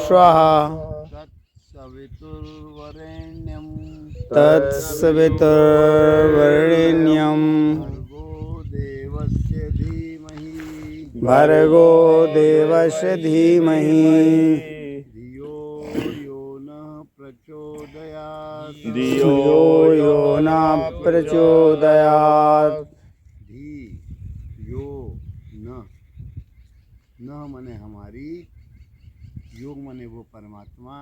स्वाहा तत्सवितुर्वरेण्यं तत्सवितुर्वरेण्यं भर्गो देवस्य धीमहि धियो यो नः प्रचोदयात् यो न प्रचोदयात्। धी यो न मने हमारी, योग मने वो परमात्मा,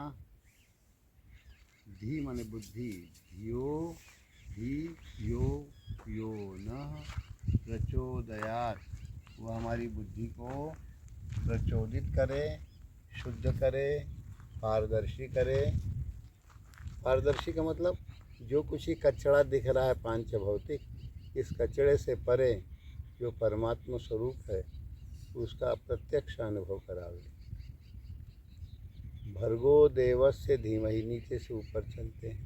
धी मने बुद्धि, धियो धी यो यो न प्रचोदयात्, वो हमारी बुद्धि को प्रचोदित करे, शुद्ध करे, पारदर्शी करे। पारदर्शी का मतलब जो कुछ ही कचड़ा दिख रहा है पांच भौतिक, इस कचड़े से परे जो परमात्मा स्वरूप है उसका प्रत्यक्ष अनुभव करावे। भर्गो देवस्य धीमहि, नीचे से ऊपर चलते हैं।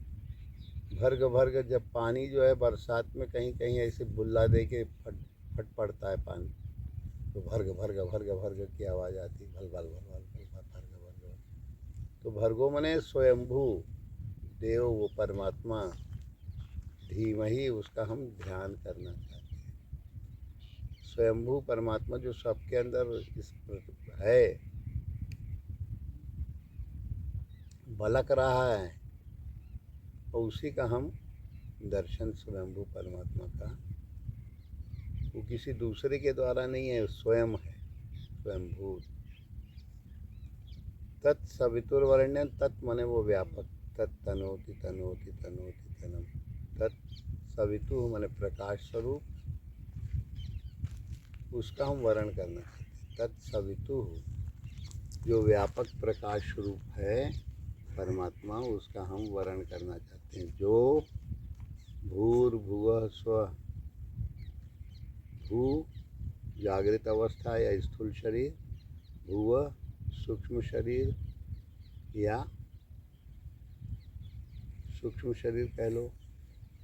भर्ग भर्ग, जब पानी जो है बरसात में कहीं कहीं ऐसे बुल्ला दे के फट पड़ता है पानी, तो भर्ग भर्ग भर्ग भर्ग की आवाज़ आती, भल भल भल भल भल भर्ग भर्ग। तो भर्गो मने स्वयंभू देव, वो परमात्मा, धीमहि उसका हम ध्यान करना चाहते हैं। स्वयंभू परमात्मा जो सबके अंदर इस है, बलक रहा है, और उसी का हम दर्शन, स्वयंभू परमात्मा का, वो किसी दूसरे के द्वारा नहीं है, स्वयं है, स्वयंभू। तत्सवितुर्वरेण्यं, तत् मने वो व्यापक, तत्तनोति तनोति तनोति तनम, तत्सवितु मने प्रकाश स्वरूप, उसका हम वर्ण करना चाहते हैं। तत्सवितु जो व्यापक प्रकाश स्वरूप है परमात्मा, उसका हम वर्ण करना चाहते हैं। जो भूर्भुवः स्वः, भू जागृत अवस्था या स्थूल शरीर, भुव सूक्ष्म शरीर या सूक्ष्म शरीर कह लो,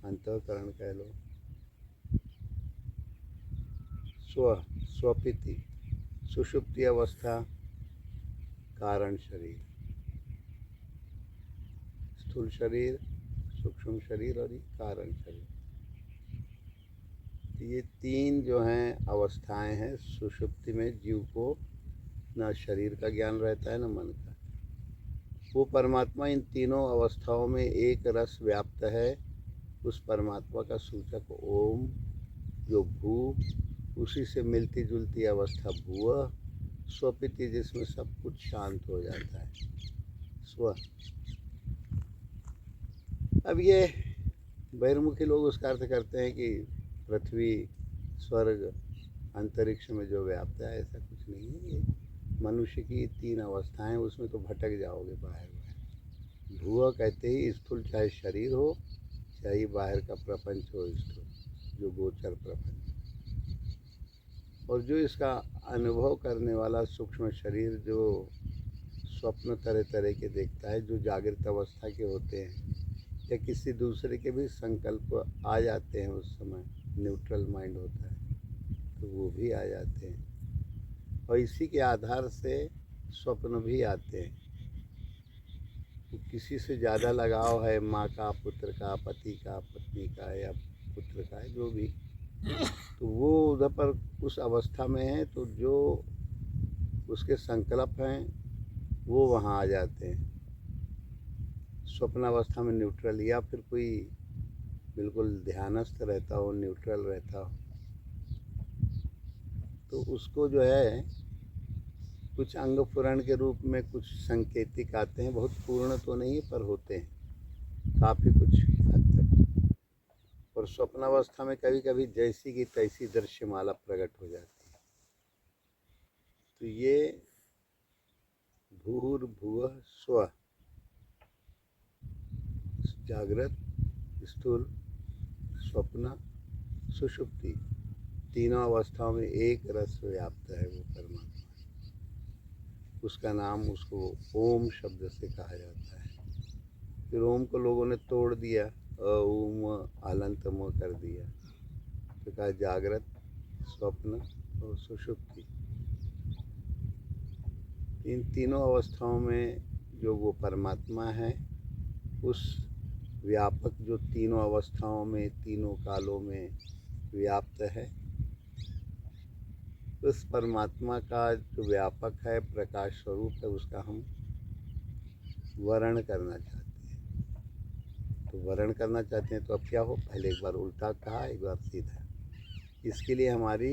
अंतःकरण कह लो, स्व स्वपिति सुषुप्ति अवस्था, कारण शरीर, स्थूल शरीर, सूक्ष्म शरीर और ये कारण शरीर। ये तीन जो हैं अवस्थाएं हैं सुषुप्ति में, जीव को ना शरीर का ज्ञान रहता है ना मन का। वो परमात्मा इन तीनों अवस्थाओं में एक रस व्याप्त है। उस परमात्मा का सूचक ओम, जो भू, उसी से मिलती जुलती अवस्था भुव, स्वपिति जिसमें सब कुछ शांत हो जाता है, स्व। अब ये बहिर्मुखी लोग उसका अर्थ करते हैं कि पृथ्वी, स्वर्ग, अंतरिक्ष में जो व्याप्त है, ऐसा कुछ नहीं है। ये मनुष्य की तीन अवस्थाएं, उसमें तो भटक जाओगे बाहर बाहर। भुव कहते ही स्थूल, चाहे शरीर हो चाहे बाहर का प्रपंच हो, स्थूल जो गोचर प्रपंच, और जो इसका अनुभव करने वाला सूक्ष्म शरीर, जो स्वप्न तरह तरह के देखता है, जो जागृत अवस्था के होते हैं या किसी दूसरे के भी संकल्प आ जाते हैं, उस समय न्यूट्रल माइंड होता है तो वो भी आ जाते हैं, और इसी के आधार से स्वप्न भी आते हैं। तो किसी से ज़्यादा लगाव है, माँ का, पुत्र का, पति का, पत्नी का या पुत्र का है, जो भी, तो वो उधर पर उस अवस्था में है, तो जो उसके संकल्प हैं वो वहाँ आ जाते हैं। स्वप्न अवस्था में न्यूट्रल, या फिर कोई बिल्कुल ध्यानस्थ रहता हो, न्यूट्रल रहता हो, तो उसको जो है कुछ अंग पुराण के रूप में कुछ संकेतिक आते हैं, बहुत पूर्ण तो नहीं पर होते हैं काफ़ी कुछ हद तक। और स्वप्नावस्था में कभी कभी जैसी की तैसी दृश्यमाला प्रकट हो जाती है। तो ये भूर्भुवः स्वः, जागृत, स्थूल, स्वप्न, सुषुप्ति, तीनों अवस्थाओं में एक रस व्याप्त है वो परमात्मा। उसका नाम, उसको ओम शब्द से कहा जाता है। फिर ओम को लोगों ने तोड़ दिया, ओम आलंत म कर दिया, तो कहा जागृत, स्वप्न और सुषुप्ति। इन तीनों अवस्थाओं में जो वो परमात्मा है, उस व्यापक जो तीनों अवस्थाओं में तीनों कालों में व्याप्त है, उस परमात्मा का जो व्यापक है, प्रकाश स्वरूप है, उसका हम वर्ण करना चाहते हैं। तो वर्ण करना चाहते हैं तो अब क्या हो, पहले एक बार उल्टा कहा, एक बार सीधा। इसके लिए हमारी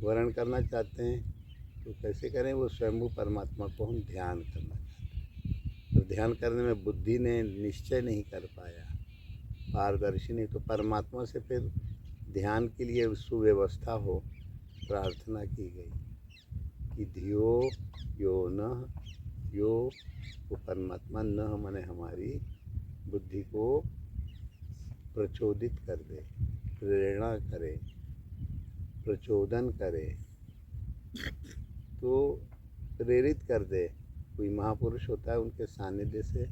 वर्ण करना चाहते हैं तो कैसे करें, वो स्वयंभू परमात्मा को हम ध्यान करना चाहते हैं। तो ध्यान करने में बुद्धि ने निश्चय नहीं कर पाया, पारदर्शी नहीं, तो परमात्मा से फिर ध्यान के लिए सुव्यवस्था हो, प्रार्थना की गई कि धियो यो न यो, वो परमात्मा न माने हमारी बुद्धि को प्रचोदित कर दे, प्रेरणा करे, प्रचोदन करे, तो प्रेरित कर दे। कोई महापुरुष होता है, उनके सानिध्य से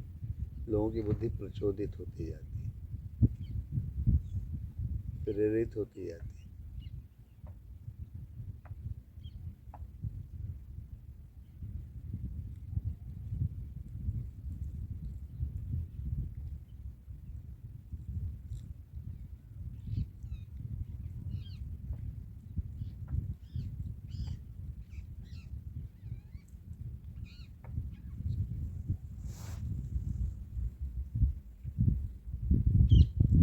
लोगों की बुद्धि प्रचोदित होती जाती है, प्रेरित होती जाती है।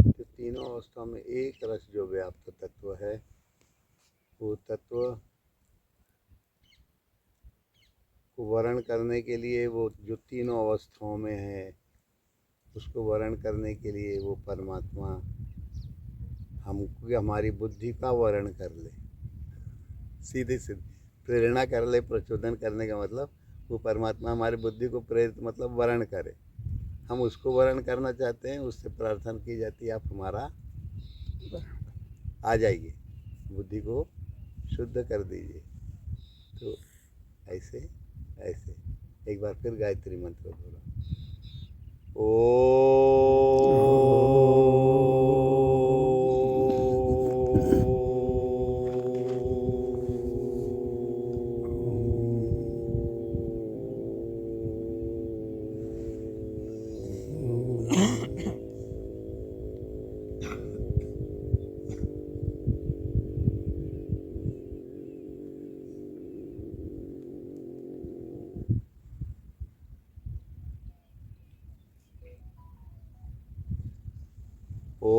तो तीनों अवस्थाओं में एक रस जो व्याप्त तत्व है, वो तत्व को वर्ण करने के लिए, वो जो तीनों अवस्थाओं में है उसको वर्ण करने के लिए वो परमात्मा हमको, हमारी बुद्धि का वर्ण कर ले, सीधे सीधे प्रेरणा कर ले। प्रचोदन करने का मतलब वो परमात्मा हमारी बुद्धि को प्रेरित मतलब वर्ण करे, हम उसको वर्ण करना चाहते हैं। उससे प्रार्थना की जाती है, आप हमारा आ जाइए, बुद्धि को शुद्ध कर दीजिए। तो ऐसे ऐसे एक बार फिर गायत्री मंत्र बोलो।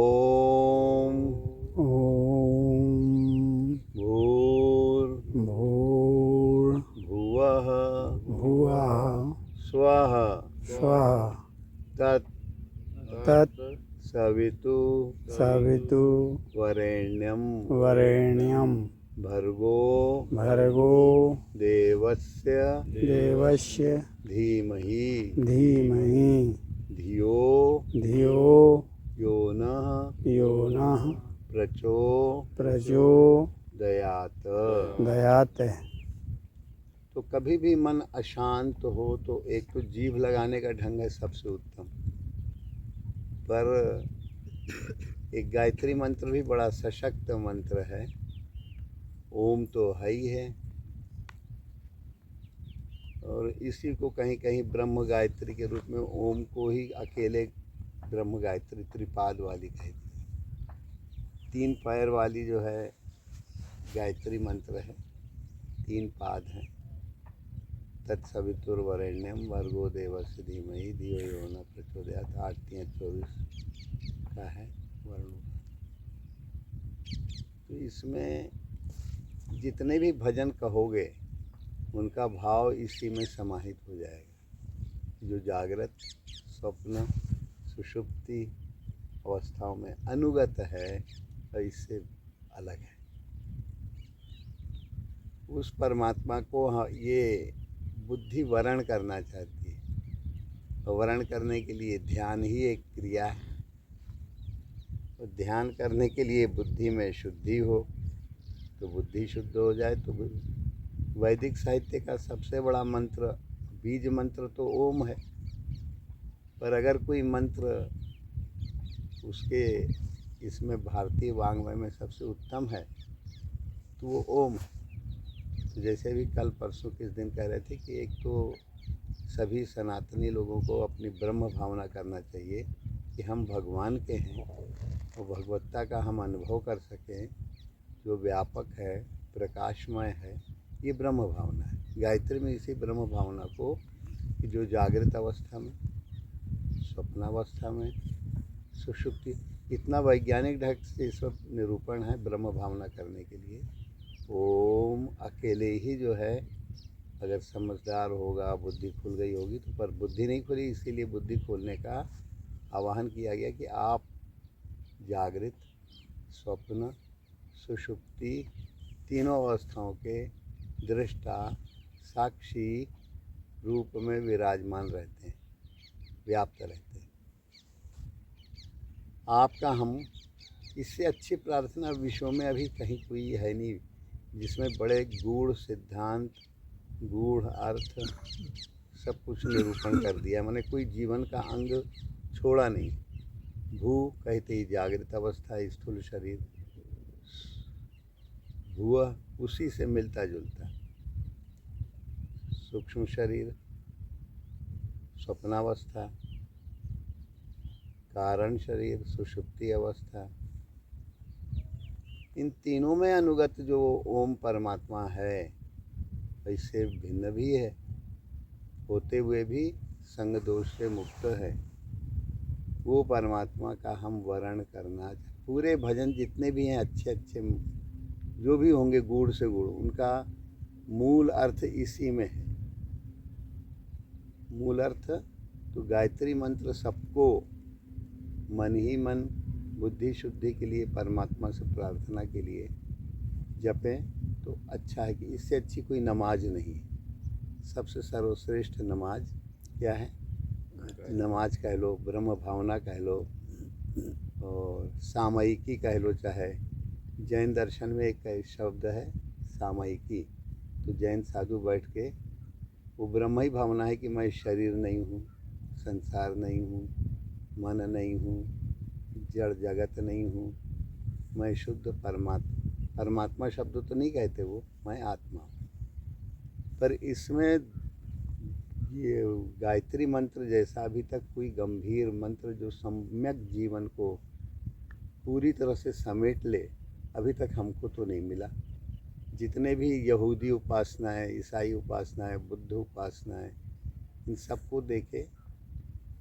ओम ॐ भूर्भुवः भुवः स्वः स्वः तत् तत् सवितु सवितु वरेण्यं वरेण्यं भर्गो भर्गो देवस्य देवस्य धीमहि धीमहि धियो धियो यो नः यो नः प्रचोदयात्। प्रचोदयात्। तो कभी भी मन अशांत हो तो एक तो जीभ लगाने का ढंग है सबसे उत्तम, पर एक गायत्री मंत्र भी बड़ा सशक्त मंत्र है। ओम तो है ही है, और इसी को कहीं कहीं ब्रह्म गायत्री के रूप में ओम को ही अकेले ब्रह्म गायत्री त्रिपाद वाली कहती है। 3 पैर वाली जो है गायत्री मंत्र है, 3 पाद हैं। तत्सवितुर्वरेण्यम भर्गो देवस्य धीमहि धियो यो नः प्रचोदयात्। 8 3 24 का है वर्णों का। तो इसमें जितने भी भजन कहोगे उनका भाव इसी में समाहित हो जाएगा। जो जागृत, स्वप्न, सुषुप्ति अवस्थाओं में अनुगत है, तो इससे अलग है। उस परमात्मा को ये बुद्धि वर्ण करना चाहती है, और वर्ण करने के लिए ध्यान ही एक क्रिया है। और ध्यान करने के लिए बुद्धि में शुद्धि हो, तो बुद्धि शुद्ध हो जाए। तो वैदिक साहित्य का सबसे बड़ा मंत्र, बीज मंत्र तो ओम है, पर अगर कोई मंत्र उसके इसमें भारतीय वाङ्मय में सबसे उत्तम है तो वो ओम है। तो जैसे भी कल परसों किस दिन कह रहे थे कि एक तो सभी सनातनी लोगों को अपनी ब्रह्म भावना करना चाहिए कि हम भगवान के हैं और भगवत्ता का हम अनुभव कर सकें, जो व्यापक है, प्रकाशमय है, ये ब्रह्म भावना है। गायत्री में इसी ब्रह्म भावना को कि जो जागृत अवस्था में, स्वप्नावस्था में, सुषुप्ति, इतना वैज्ञानिक ढंग से इस वक्त निरूपण है ब्रह्म भावना करने के लिए। ओम अकेले ही जो है, अगर समझदार होगा, बुद्धि खुल गई होगी तो, पर बुद्धि नहीं खुली, इसीलिए बुद्धि खोलने का आह्वान किया गया कि आप जागृत, स्वप्न, सुषुप्ति तीनों अवस्थाओं के दृष्टा, साक्षी रूप में विराजमान रहते हैं, व्याप्त रहते हैं। आपका हम इससे अच्छी प्रार्थना विश्व में अभी कहीं कोई है नहीं, जिसमें बड़े गूढ़ सिद्धांत, गूढ़ अर्थ सब कुछ निरूपण कर दिया। मैंने कोई जीवन का अंग छोड़ा नहीं। भू कहते ही जागृत अवस्था, स्थूल शरीर, भुआ उसी से मिलता जुलता, सूक्ष्म शरीर, स्वप्नावस्था, कारण शरीर, सुषुप्ति अवस्था, इन तीनों में अनुगत जो ओम परमात्मा है, इससे भिन्न भी है, होते हुए भी संग दोष से मुक्त है। वो परमात्मा का हम वर्ण करना, पूरे भजन जितने भी हैं अच्छे अच्छे जो भी होंगे गूढ़ से गूढ़, उनका मूल अर्थ इसी में है। मूल अर्थ तो गायत्री मंत्र सबको मन ही मन, बुद्धि शुद्धि के लिए, परमात्मा से प्रार्थना के लिए जपें तो अच्छा है। कि इससे अच्छी कोई नमाज नहीं। सबसे सर्वश्रेष्ठ नमाज क्या है? नमाज कह लो, ब्रह्म भावना कह लो, और सामयिकी कह लो। चाहे जैन दर्शन में एक शब्द है सामयिकी, तो जैन साधु बैठ के वो ब्रह्म ही भावना है कि मैं शरीर नहीं हूँ, संसार नहीं हूँ, मन नहीं हूँ, जड़ जगत नहीं हूँ, मैं शुद्ध परमात्मा शब्द तो नहीं कहते वो, मैं आत्मा हूँ। पर इसमें ये गायत्री मंत्र जैसा अभी तक कोई गंभीर मंत्र जो सम्यक जीवन को पूरी तरह से समेट ले, अभी तक हमको तो नहीं मिला। जितने भी यहूदी उपासनाएं, ईसाई उपासनाएं, बुद्ध उपासनाएं, इन सबको देखे,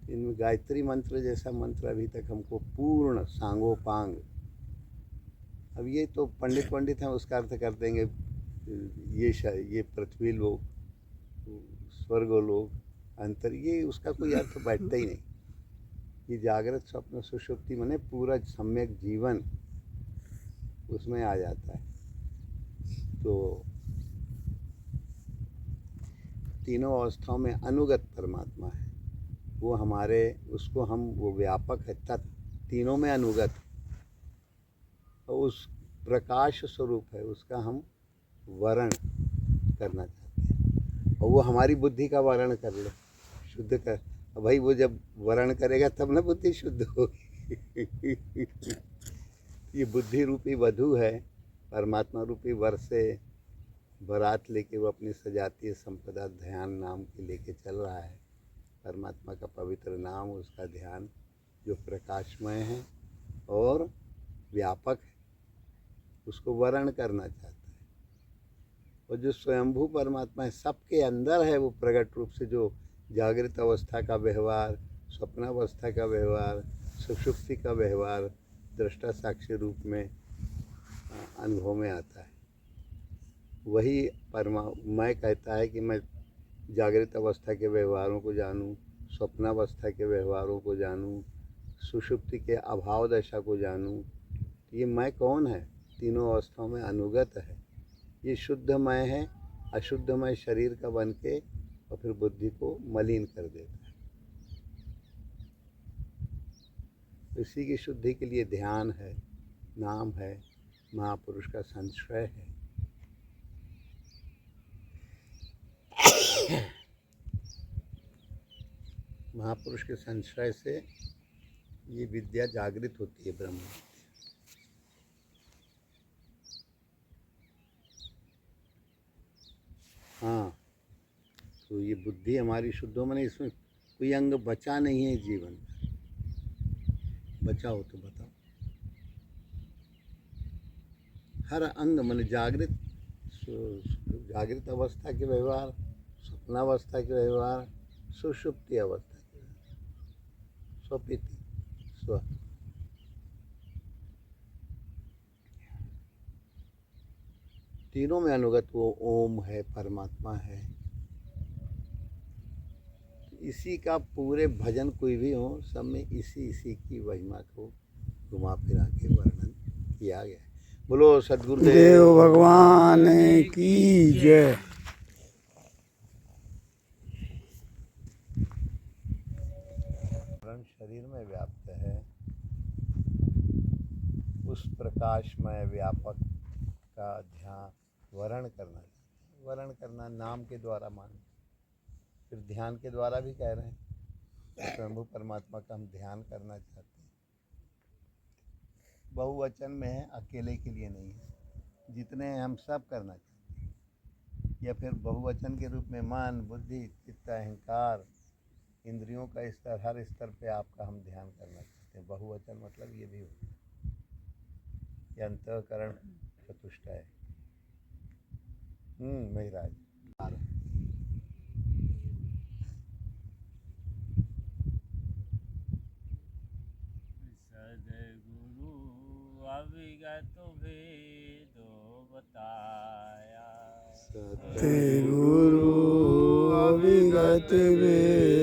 इनमें गायत्री मंत्र जैसा मंत्र अभी तक हमको पूर्ण सांगोपांग। अब ये तो पंडित हैं, उसका अर्थ कर देंगे ये पृथ्वी लोक, स्वर्ग लोक, अंतर, ये उसका कोई अर्थ बैठता ही नहीं। ये जागृत स्वप्न सुषुप्ति माने पूरा सम्यक जीवन उसमें आ जाता है। तो तीनों अवस्थाओं में अनुगत परमात्मा है वो हमारे, उसको हम, वो व्यापक है, तत् तीनों में अनुगत, और उस प्रकाश स्वरूप है, उसका हम वर्ण करना चाहते हैं। और वो हमारी बुद्धि का वर्ण कर ले, शुद्ध कर। भाई वो जब वर्ण करेगा तब ना बुद्धि शुद्ध होगी। ये बुद्धि रूपी वधू है, परमात्मा रूपी वर से बारात लेके वो अपनी सजातीय संपदा ध्यान नाम के लेके चल रहा है। परमात्मा का पवित्र नाम, उसका ध्यान जो प्रकाशमय है और व्यापक है, उसको वर्ण करना चाहता है। और जो स्वयंभू परमात्मा है, सबके अंदर है, वो प्रकट रूप से जो जागृत अवस्था का व्यवहार, स्वप्नावस्था का व्यवहार, सुषुप्ति का व्यवहार दृष्टा साक्षी रूप में अनुभव में आता है। वही मैं कहता है कि मैं जागृत अवस्था के व्यवहारों को जानूं, स्वप्नावस्था के व्यवहारों को जानूं, सुषुप्ति के अभाव दशा को जानूं। ये मैं कौन है? तीनों अवस्थाओं में अनुगत है। ये शुद्धमय है, अशुद्धमय शरीर का बन के और फिर बुद्धि को मलिन कर देता है। इसी की शुद्धि के लिए ध्यान है, नाम है, महापुरुष का संश्रय है। महापुरुष के संश्रय से ये विद्या जागृत होती है, ब्रह्म। हाँ, तो ये बुद्धि हमारी शुद्ध हो, मैंने इसमें कोई अंग बचा नहीं है जीवन में। बचा हो तो बताओ। हर अंग मैंने जागृत अवस्था के व्यवहार, स्वप्नावस्था के व्यवहार, सुषुप्ति अवस्था के व्यवहार, स्वपिति स्व, तीनों में अनुगत वो ओम है, परमात्मा है। इसी का पूरे भजन कोई भी हो, सब में इसी की महिमा को घुमा फिरा के वर्णन किया गया है। बोलो सद्गुरुदेव देव भगवान की जय। शरीर में व्याप्त है, उस प्रकाशमय व्यापक का ध्यान वर्ण करना चाहते हैं। वर्ण करना नाम के द्वारा मान, फिर ध्यान के द्वारा भी कह रहे हैं। प्रभु परमात्मा का हम ध्यान करना चाहते हैं। बहुवचन में है, अकेले के लिए नहीं है, जितने हैं हम सब करना चाहते हैं। या फिर बहुवचन के रूप में मन, बुद्धि, चित्त, अहंकार, इंद्रियों का स्तर, हर स्तर पे आपका हम ध्यान करना चाहते हैं। बहुवचन मतलब ये भी होता है, ये अंतःकरण चतुष्टय। महाराज सदगुरु अविगत भेदो बताया, ते गुरु अविगत वेद